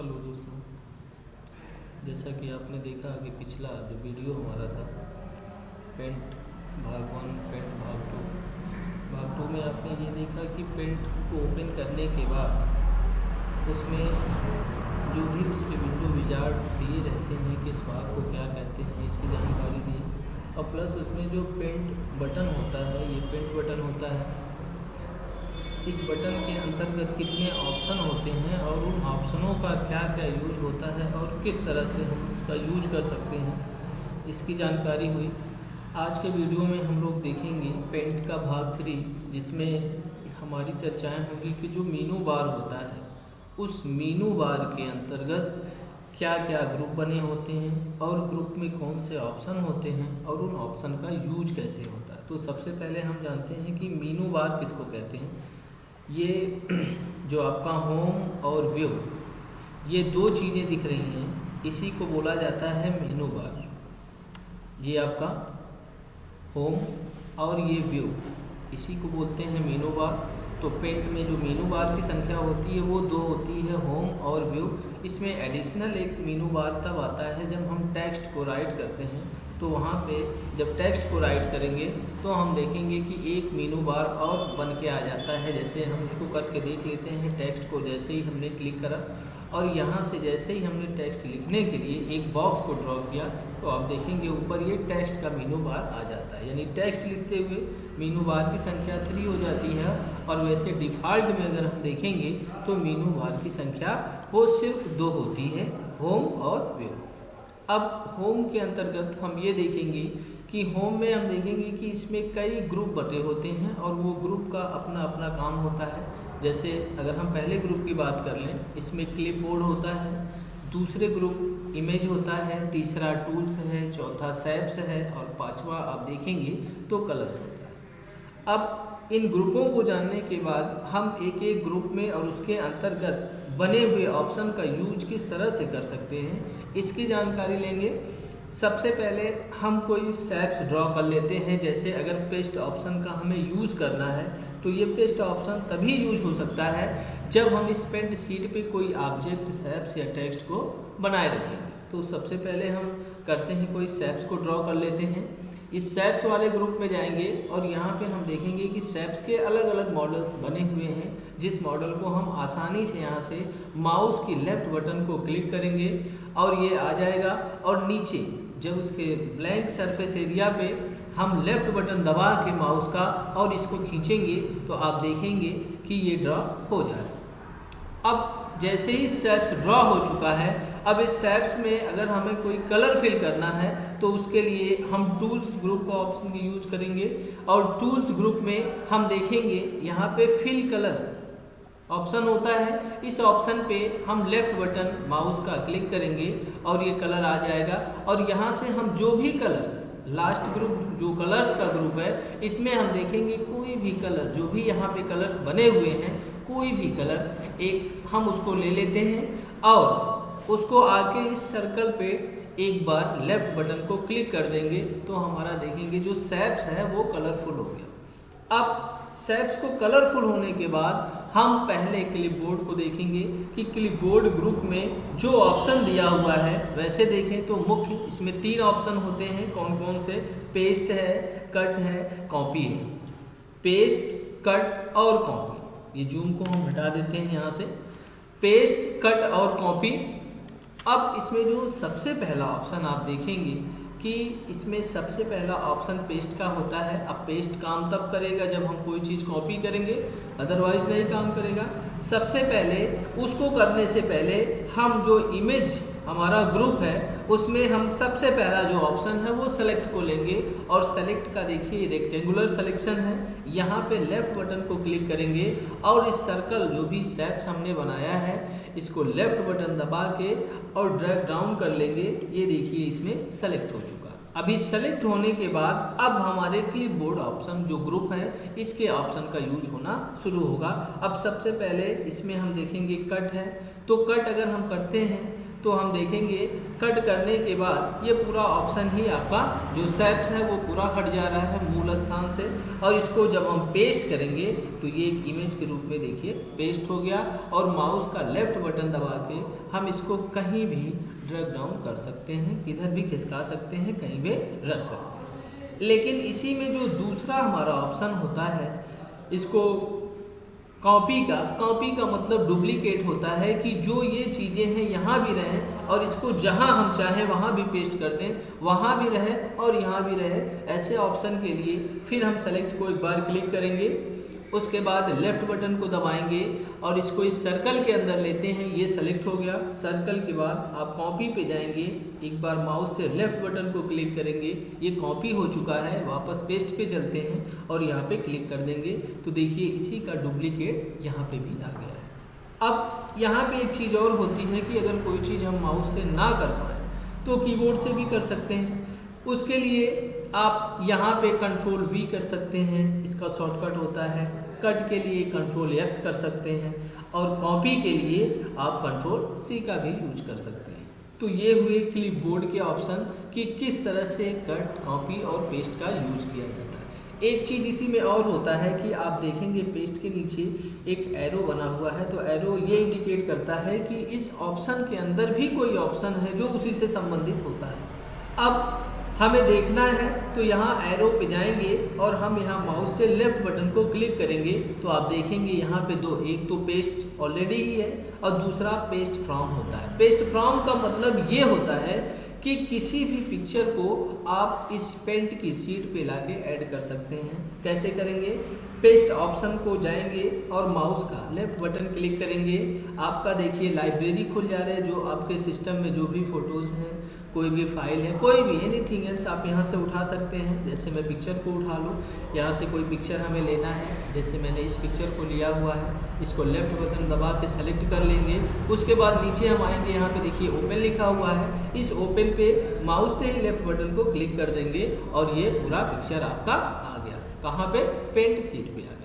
Hello दोस्तों, जैसा कि आपने देखा कि पिछला जो वीडियो हमारा था पेंट भाग 1 पेंट भाग टू में आपने ये देखा कि पेंट को ओपन करने के बाद उसमें जो भी उसके विंडो विजार्ड दिए रहते हैं किस भाग को क्या कहते हैं इसकी जानकारी दी और प्लस उसमें जो पेंट बटन होता है ये पेंट बटन होता है। इस बटन के अंतर्गत कितने ऑप्शन होते हैं और उन ऑप्शनों का क्या क्या यूज होता है और किस तरह से हम उसका यूज कर सकते हैं इसकी जानकारी हुई। आज के वीडियो में हम लोग देखेंगे पेंट का भाग 3, जिसमें हमारी चर्चाएं होंगी कि जो मीनू बार होता है उस मीनू बार के अंतर्गत क्या क्या ग्रुप बने होते हैं और ग्रुप में कौन से ऑप्शन होते हैं और उन ऑप्शन का यूज कैसे होता है। तो सबसे पहले हम जानते हैं कि मीनू बार किसको कहते हैं। ये जो आपका होम और व्यू, ये दो चीज़ें दिख रही हैं, इसी को बोला जाता है मेनू बार। ये आपका होम और ये व्यू, इसी को बोलते हैं मेनू बार। तो पेंट में जो मेनू बार की संख्या होती है वो 2 होती है, होम और व्यू। इसमें एडिशनल एक मेनू बार तब आता है जब हम टेक्स्ट को राइट करते हैं। तो वहाँ पे जब टेक्स्ट को राइट करेंगे तो हम देखेंगे कि एक मेनू बार और बन के आ जाता है। जैसे हम उसको करके देख लेते हैं। टेक्स्ट को जैसे ही हमने क्लिक करा और यहाँ से जैसे ही हमने टेक्स्ट लिखने के लिए एक बॉक्स को ड्रॉ किया तो आप देखेंगे ऊपर ये टेक्स्ट का मेनू बार आ जाता है। यानी टेक्स्ट लिखते हुए मेनू बार की संख्या 3 हो जाती है। और वैसे डिफ़ॉल्ट में अगर हम देखेंगे तो मेनू बार की संख्या वो सिर्फ 2 होती है, होम और व्यू। अब होम के अंतर्गत हम ये देखेंगे कि होम में हम देखेंगे कि इसमें कई ग्रुप बटे होते हैं और वो ग्रुप का अपना अपना काम होता है। जैसे अगर हम पहले ग्रुप की बात कर लें, इसमें क्लिपबोर्ड होता है, दूसरे ग्रुप इमेज होता है, तीसरा टूल्स है, चौथा शैप्स है और पांचवा आप देखेंगे तो कलर्स होता है। अब इन ग्रुपों को जानने के बाद हम एक एक ग्रुप में और उसके अंतर्गत बने हुए ऑप्शन का यूज किस तरह से कर सकते हैं इसकी जानकारी लेंगे। सबसे पहले हम कोई शैप्स ड्रॉ कर लेते हैं। जैसे अगर पेस्ट ऑप्शन का हमें यूज़ करना है तो ये पेस्ट ऑप्शन तभी यूज हो सकता है जब हम इस पेंट शीट पे कोई ऑब्जेक्ट, शैप्स या टेक्स्ट को बनाए रखेंगे। तो सबसे पहले हम करते हैं कोई शैप्स को ड्रॉ कर लेते हैं। इस शैप्स वाले ग्रुप में जाएंगे और यहाँ पे हम देखेंगे कि शैप्स के अलग अलग मॉडल्स बने हुए हैं। जिस मॉडल को हम आसानी से यहाँ से माउस की लेफ्ट बटन को क्लिक करेंगे और ये आ जाएगा। और नीचे जब उसके ब्लैंक सरफेस एरिया पे हम लेफ्ट बटन दबा के माउस का और इसको खींचेंगे तो आप देखेंगे कि ये ड्रॉ हो जाएगा। अब जैसे ही शैप्स ड्रॉ हो चुका है, अब इस शैप्स में अगर हमें कोई कलर फिल करना है तो उसके लिए हम टूल्स ग्रुप का ऑप्शन की यूज करेंगे। और टूल्स ग्रुप में हम देखेंगे यहाँ पे फिल कलर ऑप्शन होता है। इस ऑप्शन पे हम लेफ्ट बटन माउस का क्लिक करेंगे और ये कलर आ जाएगा। और यहाँ से हम जो भी कलर्स, लास्ट ग्रुप जो कलर्स का ग्रुप है, इसमें हम देखेंगे कोई भी कलर, जो भी यहाँ पे कलर्स बने हुए हैं, कोई भी कलर एक हम उसको ले लेते हैं और उसको आके इस सर्कल पे एक बार लेफ्ट बटन को क्लिक कर देंगे तो हमारा देखेंगे जो शैप्स है वो कलरफुल हो गया। अब शैप्स को कलरफुल होने के बाद हम पहले क्लिपबोर्ड को देखेंगे कि क्लिपबोर्ड ग्रुप में जो ऑप्शन दिया हुआ है, वैसे देखें तो मुख्य इसमें 3 ऑप्शन होते हैं। कौन कौन से? पेस्ट है, कट है, कॉपी है। पेस्ट, कट और कॉपी। ये जूम को हम हटा देते हैं यहाँ से। पेस्ट, कट और कॉपी। अब इसमें जो सबसे पहला ऑप्शन आप देखेंगे कि इसमें सबसे पहला ऑप्शन पेस्ट का होता है। अब पेस्ट काम तब करेगा जब हम कोई चीज़ कॉपी करेंगे, अदरवाइज नहीं काम करेगा। सबसे पहले उसको करने से पहले हम जो इमेज हमारा ग्रुप है उसमें हम सबसे पहला जो ऑप्शन है वो सेलेक्ट को लेंगे। और सेलेक्ट का देखिए रेक्टेंगुलर सिलेक्शन है। यहाँ पे लेफ्ट बटन को क्लिक करेंगे और इस सर्कल जो भी शैप्स हमने बनाया है इसको लेफ्ट बटन दबा के और ड्रैग डाउन कर लेंगे। ये देखिए इसमें सेलेक्ट हो चुका। अभी सेलेक्ट होने के बाद अब हमारे क्लिपबोर्ड ऑप्शन जो ग्रुप है इसके ऑप्शन का यूज होना शुरू होगा। अब सबसे पहले इसमें हम देखेंगे कट है। तो कट अगर हम करते हैं तो हम देखेंगे कट करने के बाद ये पूरा ऑप्शन ही आपका जो शेप्स है वो पूरा हट जा रहा है मूल स्थान से। और इसको जब हम पेस्ट करेंगे तो ये एक इमेज के रूप में देखिए पेस्ट हो गया। और माउस का लेफ्ट बटन दबा के हम इसको कहीं भी ड्रैग डाउन कर सकते हैं, किधर भी खिसका सकते हैं, कहीं भी रख सकते हैं। लेकिन इसी में जो दूसरा हमारा ऑप्शन होता है इसको कॉपी का मतलब डुप्लीकेट होता है कि जो ये चीज़ें हैं यहाँ भी रहें और इसको जहाँ हम चाहें वहाँ भी पेस्ट कर दें, वहाँ भी रहे और यहाँ भी रहे। ऐसे ऑप्शन के लिए फिर हम सेलेक्ट को एक बार क्लिक करेंगे, उसके बाद लेफ्ट बटन को दबाएंगे और इसको इस सर्कल के अंदर लेते हैं। ये सेलेक्ट हो गया। सर्कल के बाद आप कॉपी पे जाएंगे, एक बार माउस से लेफ्ट बटन को क्लिक करेंगे, ये कॉपी हो चुका है। वापस पेस्ट पे चलते हैं और यहाँ पे क्लिक कर देंगे तो देखिए इसी का डुप्लीकेट यहाँ पे भी आ गया है। अब यहाँ पे एक चीज़ और होती है कि अगर कोई चीज़ हम माउस से ना कर पाएँ तो कीबोर्ड से भी कर सकते हैं। उसके लिए आप यहाँ पे कंट्रोल V कर सकते हैं, इसका शॉर्टकट होता है। कट के लिए कंट्रोल X कर सकते हैं और कॉपी के लिए आप कंट्रोल C का भी यूज कर सकते हैं। तो ये हुए क्लिपबोर्ड के ऑप्शन कि किस तरह से कट, कॉपी और पेस्ट का यूज किया जाता है। एक चीज़ इसी में और होता है कि आप देखेंगे पेस्ट के नीचे एक एरो बना हुआ है, तो एरो ये इंडिकेट करता है कि इस ऑप्शन के अंदर भी कोई ऑप्शन है जो उसी से संबंधित होता है। अब हमें देखना है तो यहाँ एरो पे जाएंगे और हम यहाँ माउस से लेफ्ट बटन को क्लिक करेंगे तो आप देखेंगे यहाँ पे दो, एक तो पेस्ट ऑलरेडी ही है और दूसरा पेस्ट फ्रॉम होता है। पेस्ट फ्रॉम का मतलब ये होता है कि किसी भी पिक्चर को आप इस पेंट की शीट पे लाके ऐड कर सकते हैं। कैसे करेंगे? पेस्ट ऑप्शन को जाएंगे और माउस का लेफ्ट बटन क्लिक करेंगे। आपका देखिए लाइब्रेरी खुल जा रहा है, जो आपके सिस्टम में जो भी फ़ोटोज़ हैं, कोई भी फाइल है, कोई भी एनीथिंग एल्स आप यहाँ से उठा सकते हैं। जैसे मैं पिक्चर को उठा लूँ, यहाँ से कोई पिक्चर हमें लेना है, जैसे मैंने इस पिक्चर को लिया हुआ है, इसको लेफ्ट बटन दबा के सेलेक्ट कर लेंगे। उसके बाद नीचे हम आएंगे, यहाँ पे देखिए ओपन लिखा हुआ है, इस ओपन पे माउस से ही लेफ्ट बटन को क्लिक कर देंगे और ये पूरा पिक्चर आपका आ गया। कहाँ पे? पेंट शीट पे आ गया।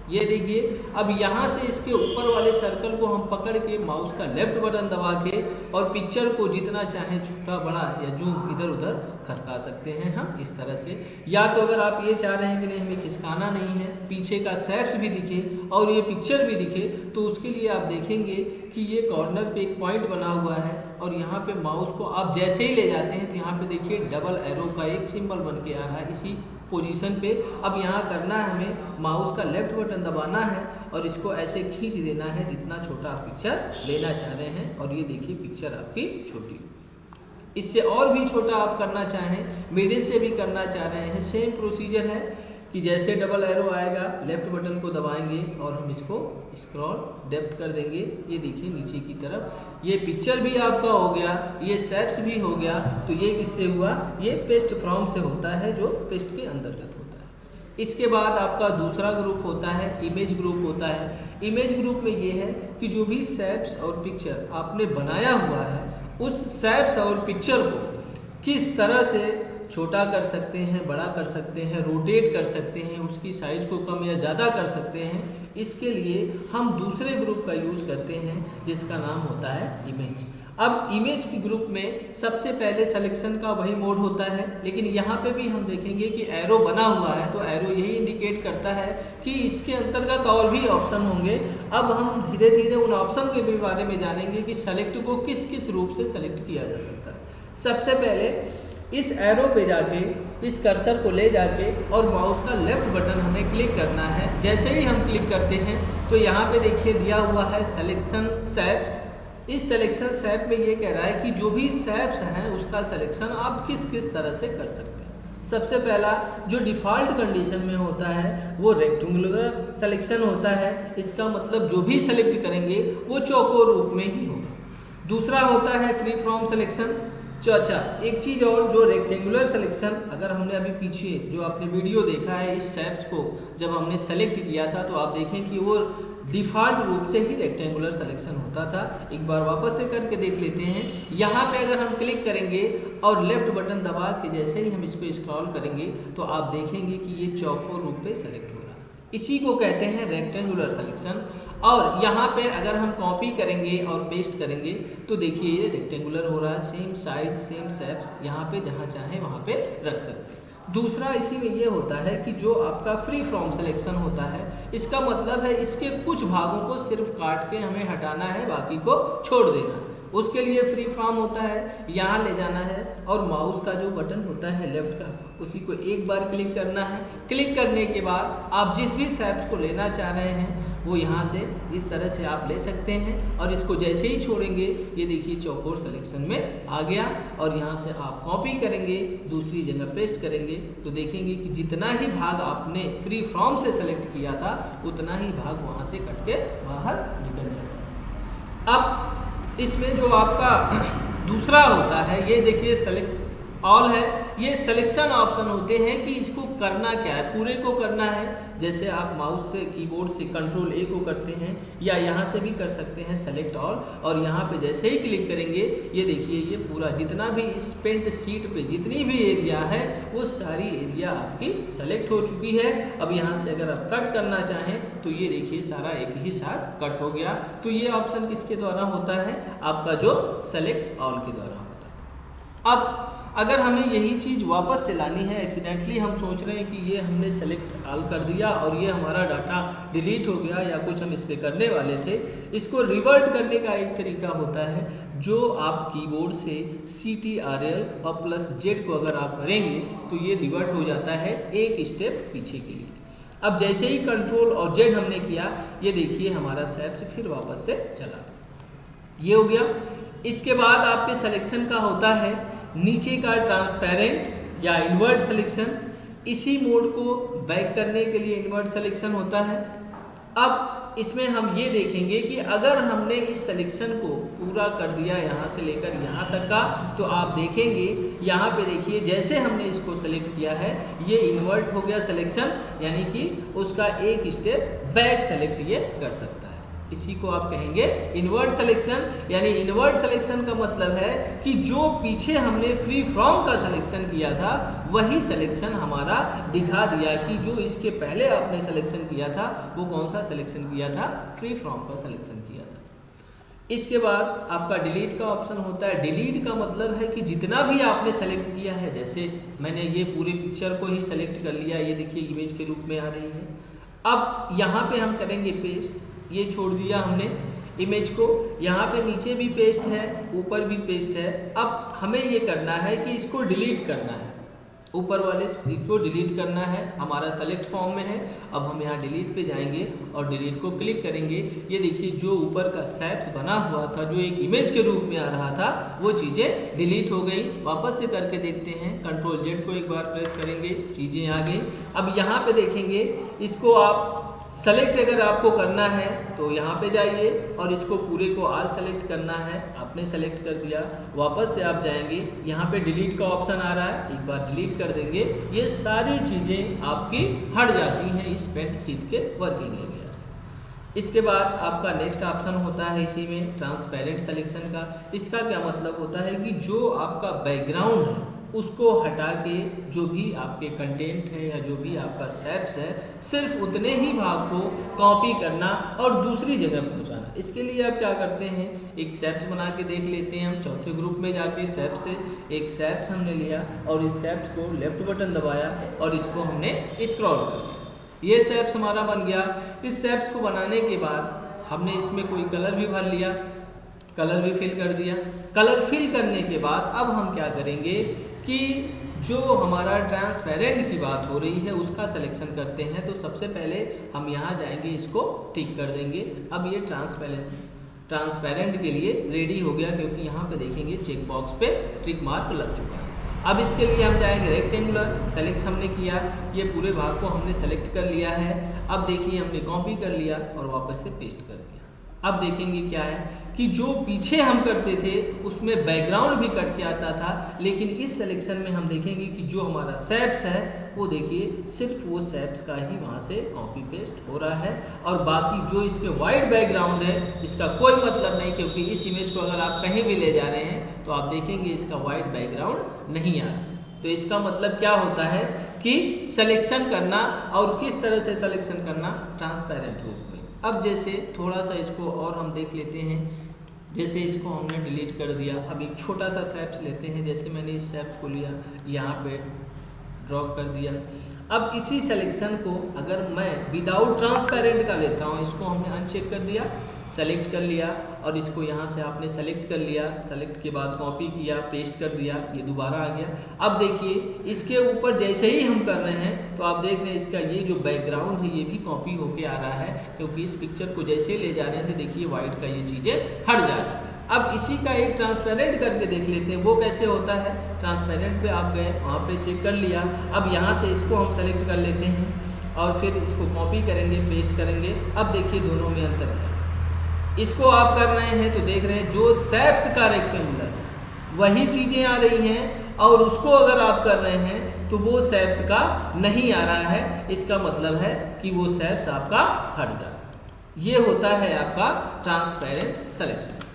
ये देखिए, अब यहाँ से इसके ऊपर वाले सर्कल को हम पकड़ के माउस का लेफ्ट बटन दबा के और पिक्चर को जितना चाहे छोटा बड़ा या जूम इधर उधर खसका सकते हैं हम इस तरह से। या तो अगर आप ये चाह रहे हैं कि नहीं हमें खिसकाना नहीं है, पीछे का शेप्स भी दिखे और ये पिक्चर भी दिखे, तो उसके लिए आप देखेंगे कि ये कॉर्नर पे एक पॉइंट बना हुआ है और यहाँ पे माउस को आप जैसे ही ले जाते हैं तो यहाँ पे देखिए डबल एरो का एक सिंबल बन के आ रहा है इसी पोजीशन पे। अब यहाँ करना है हमें माउस का लेफ्ट बटन दबाना है और इसको ऐसे खींच देना है जितना छोटा आप पिक्चर लेना चाह रहे हैं। और ये देखिए पिक्चर आपकी छोटी। इससे और भी छोटा आप करना चाहें, मिडिल से भी करना चाह रहे हैं, सेम प्रोसीजर है कि जैसे डबल एरो आएगा लेफ्ट बटन को दबाएंगे और हम इसको स्क्रॉल डेप्थ कर देंगे। ये देखिए नीचे की तरफ, ये पिक्चर भी आपका हो गया, ये शेप्स भी हो गया। तो ये किससे हुआ? ये पेस्ट फ्रॉम से होता है, जो पेस्ट के अंतर्गत होता है। इसके बाद आपका दूसरा ग्रुप होता है, इमेज ग्रुप होता है। इमेज ग्रुप में ये है कि जो भी शेप्स और पिक्चर आपने बनाया हुआ है, उस शेप्स और पिक्चर को किस तरह से छोटा कर सकते हैं, बड़ा कर सकते हैं, रोटेट कर सकते हैं, उसकी साइज को कम या ज़्यादा कर सकते हैं। इसके लिए हम दूसरे ग्रुप का यूज करते हैं जिसका नाम होता है इमेज। अब इमेज की ग्रुप में सबसे पहले सिलेक्शन का वही मोड होता है, लेकिन यहाँ पे भी हम देखेंगे कि एरो बना हुआ है, तो एरो यही इंडिकेट करता है कि इसके अंतर्गत और भी ऑप्शन होंगे। अब हम धीरे धीरे उन ऑप्शन के भी बारे में जानेंगे कि सेलेक्ट को किस किस रूप से सेलेक्ट किया जा सकता है। सबसे पहले इस एरो पे जाके इस कर्सर को ले जाके और माउस का लेफ्ट बटन हमें क्लिक करना है। जैसे ही हम क्लिक करते हैं तो यहाँ पे देखिए दिया हुआ है सिलेक्शन शेप्स। इस सिलेक्शन शेप में ये कह रहा है कि जो भी शेप्स हैं उसका सिलेक्शन आप किस किस तरह से कर सकते हैं। सबसे पहला जो डिफ़ॉल्ट कंडीशन में होता है वो रेक्टेंगुलर सिलेक्शन होता है। इसका मतलब जो भी सेलेक्ट करेंगे वो चौकोर रूप में ही होगा। दूसरा होता है फ्री फ्रॉम सिलेक्शन। अच्छा, एक चीज़ और, जो रेक्टेंगुलर सिलेक्शन, अगर हमने अभी पीछे जो आपने वीडियो देखा है इस शेप्स को जब हमने सेलेक्ट किया था तो आप देखें कि वो डिफ़ॉल्ट रूप से ही रेक्टेंगुलर सिलेक्शन होता था। एक बार वापस से करके देख लेते हैं। यहाँ पे अगर हम क्लिक करेंगे और लेफ्ट बटन दबा के जैसे ही हम इसको स्क्रॉल करेंगे तो आप देखेंगे कि ये चौकोर रूप पे सेलेक्ट हो रहा है। इसी को कहते हैं रेक्टेंगुलर सिलेक्शन। और यहाँ पे अगर हम कॉपी करेंगे और पेस्ट करेंगे तो देखिए ये रेक्टेंगुलर हो रहा है, सेम साइज सेम शेप्स, यहाँ पे जहाँ चाहे वहाँ पे रख सकते हैं। दूसरा इसी में ये होता है कि जो आपका फ्री फ्रॉम सिलेक्शन होता है, इसका मतलब है इसके कुछ भागों को सिर्फ काट के हमें हटाना है, बाकी को छोड़ देना है। उसके लिए फ्री फॉर्म होता है, यहाँ ले जाना है और माउस का जो बटन होता है लेफ्ट का, उसी को एक बार क्लिक करना है। क्लिक करने के बाद आप जिस भी शेप्स को लेना चाह रहे हैं वो यहाँ से इस तरह से आप ले सकते हैं। और इसको जैसे ही छोड़ेंगे ये देखिए चौकोर सिलेक्शन में आ गया। और यहाँ से आप कॉपी करेंगे, दूसरी जगह पेस्ट करेंगे तो देखेंगे कि जितना ही भाग आपने फ्री फ्रॉम से सेलेक्ट किया था उतना ही भाग वहाँ से कट के बाहर निकल जाता है। अब इसमें जो आपका दूसरा होता है ये देखिए सेलेक्ट ऑल है, ये सिलेक्शन ऑप्शन होते हैं कि इसको करना क्या है, पूरे को करना है। जैसे आप माउस से कीबोर्ड से कंट्रोल ए को करते हैं या यहाँ से भी कर सकते हैं सेलेक्ट ऑल, और यहाँ पे जैसे ही क्लिक करेंगे ये देखिए ये पूरा जितना भी इस पेंट शीट पे जितनी भी एरिया है वो सारी एरिया आपकी सेलेक्ट हो चुकी है। अब यहाँ से अगर आप कट करना चाहें तो ये देखिए सारा एक ही साथ कट हो गया। तो ये ऑप्शन किसके द्वारा होता है, आपका जो सेलेक्ट ऑल के द्वारा होता है। अब अगर हमें यही चीज़ वापस से लानी है, एक्सीडेंटली हम सोच रहे हैं कि ये हमने सेलेक्ट ऑल कर दिया और ये हमारा डाटा डिलीट हो गया या कुछ हम इस पर करने वाले थे, इसको रिवर्ट करने का एक तरीका होता है जो आप कीबोर्ड से CTRL और +Z को अगर आप करेंगे तो ये रिवर्ट हो जाता है एक स्टेप पीछे के लिए। अब जैसे ही कंट्रोल और Z हमने किया ये देखिए हमारा शेप्स फिर वापस से चला, ये हो गया। इसके बाद आपके सिलेक्शन का होता है नीचे का ट्रांसपेरेंट या इन्वर्ट सिलेक्शन। इसी मोड को बैक करने के लिए इन्वर्ट सिलेक्शन होता है। अब इसमें हम ये देखेंगे कि अगर हमने इस सिलेक्शन को पूरा कर दिया यहाँ से लेकर यहाँ तक का, तो आप देखेंगे यहाँ पे देखिए जैसे हमने इसको सेलेक्ट किया है ये इन्वर्ट हो गया सिलेक्शन, यानी कि उसका एक स्टेप बैक सेलेक्ट ये कर सकता है। इसी को आप कहेंगे इन्वर्ट सिलेक्शन। यानी इन्वर्ट सिलेक्शन का मतलब है कि जो पीछे हमने फ्री फ्रॉम का सिलेक्शन किया था वही सिलेक्शन हमारा दिखा दिया कि जो इसके पहले आपने सिलेक्शन किया था वो कौन सा सिलेक्शन किया था, फ्री फ्रॉम का सिलेक्शन किया था। इसके बाद आपका डिलीट का ऑप्शन होता है। डिलीट का मतलब है कि जितना भी आपने सेलेक्ट किया है, जैसे मैंने ये पूरी पिक्चर को ही सेलेक्ट कर लिया, ये देखिए इमेज के रूप में आ रही है। अब यहाँ पे हम करेंगे पेस्ट, ये छोड़ दिया हमने इमेज को, यहाँ पे नीचे भी पेस्ट है ऊपर भी पेस्ट है। अब हमें ये करना है कि इसको डिलीट करना है, ऊपर वाले को डिलीट करना है, हमारा सेलेक्ट फॉर्म में है। अब हम यहाँ डिलीट पे जाएंगे और डिलीट को क्लिक करेंगे। ये देखिए जो ऊपर का शेप्स बना हुआ था जो एक इमेज के रूप में आ रहा था वो चीज़ें डिलीट हो गई। वापस से करके देखते हैं, कंट्रोल Z को एक बार प्रेस करेंगे, चीज़ें आ गई। अब यहाँ पे देखेंगे इसको आप सेलेक्ट अगर आपको करना है तो यहाँ पे जाइए और इसको पूरे को ऑल सेलेक्ट करना है, आपने सेलेक्ट कर दिया। वापस से आप जाएंगे, यहाँ पे डिलीट का ऑप्शन आ रहा है, एक बार डिलीट कर देंगे, ये सारी चीज़ें आपकी हट जाती हैं इस पेंट शीट के वर्किंग एरिया से। इसके बाद आपका नेक्स्ट ऑप्शन होता है इसी में ट्रांसपेरेंट सिलेक्शन का। इसका क्या मतलब होता है कि जो आपका बैकग्राउंड है उसको हटा के जो भी आपके कंटेंट है या जो भी आपका शेप्स है सिर्फ उतने ही भाग को कॉपी करना और दूसरी जगह पहुंचाना। इसके लिए आप क्या करते हैं, एक शेप्स बना के देख लेते हैं। हम चौथे ग्रुप में जाके शेप्स से एक शेप्स हमने लिया और इस शेप्स को लेफ्ट बटन दबाया और इसको हमने स्क्रॉल कर दिया, ये शेप्स हमारा बन गया। इस शेप्स को बनाने के बाद हमने इसमें कोई कलर भी भर लिया, कलर भी फिल कर दिया। कलर फिल करने के बाद अब हम क्या करेंगे कि जो हमारा ट्रांसपेरेंट की बात हो रही है उसका सिलेक्शन करते हैं। तो सबसे पहले हम यहाँ जाएंगे, इसको टिक कर देंगे। अब ये ट्रांसपेरेंट के लिए रेडी हो गया क्योंकि यहाँ पे देखेंगे चेक बॉक्स पे टिक मार्क लग चुका है। अब इसके लिए हम जाएंगे रेक्टेंगुलर, सेलेक्ट हमने किया, ये पूरे भाग को हमने सेलेक्ट कर लिया है। अब देखिए हमने कॉपी कर लिया और वापस से पेस्ट कर दिया। अब देखेंगे क्या है कि जो पीछे हम करते थे उसमें बैकग्राउंड भी कट के आता था, लेकिन इस सिलेक्शन में हम देखेंगे कि जो हमारा शेप्स है वो देखिए सिर्फ वो शेप्स का ही वहाँ से कॉपी पेस्ट हो रहा है और बाकी जो इसके वाइड बैकग्राउंड है इसका कोई मतलब नहीं, क्योंकि इस इमेज को अगर आप कहीं भी ले जा रहे हैं तो आप देखेंगे इसका वाइड बैकग्राउंड नहीं आ रहा। तो इसका मतलब क्या होता है कि सिलेक्शन करना, और किस तरह से सिलेक्शन करना ट्रांसपेरेंट रूप में। अब जैसे थोड़ा सा इसको और हम देख लेते हैं। जैसे इसको हमने डिलीट कर दिया, अब एक छोटा सा शेप्स लेते हैं। जैसे मैंने इस शेप्स को लिया, यहाँ पे ड्रॉ कर दिया। अब इसी सिलेक्शन को अगर मैं विदाउट ट्रांसपेरेंट का लेता हूँ, इसको हमने अनचेक कर दिया, सेलेक्ट कर लिया, और इसको यहाँ से आपने सेलेक्ट कर लिया, सेलेक्ट के बाद कॉपी किया, पेस्ट कर दिया, ये दोबारा आ गया। अब देखिए इसके ऊपर जैसे ही हम कर रहे हैं तो आप देख रहे हैं इसका ये जो बैकग्राउंड है ये भी कॉपी होके आ रहा है, क्योंकि इस पिक्चर को जैसे ले जा रहे हैं तो देखिए वाइट का ये चीज़ें हट जा रही है। अब इसी का एक ट्रांसपेरेंट करके देख लेते हैं वो कैसे होता है। ट्रांसपेरेंट पे आप गए, वहाँ पे चेक कर लिया। अब यहाँ से इसको हम सेलेक्ट कर लेते हैं और फिर इसको कॉपी करेंगे, पेस्ट करेंगे। अब देखिए दोनों में अंतर है। इसको आप कर रहे हैं तो देख रहे हैं जो शेप्स का रेक्टेंगुलर है वही चीज़ें आ रही हैं, और उसको अगर आप कर रहे हैं तो वो शेप्स का नहीं आ रहा है। इसका मतलब है कि वो शेप्स आपका हट जाता है। ये होता है आपका ट्रांसपेरेंट सिलेक्शन।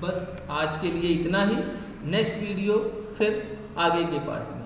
बस आज के लिए इतना ही। नेक्स्ट वीडियो फिर आगे के पार्ट में।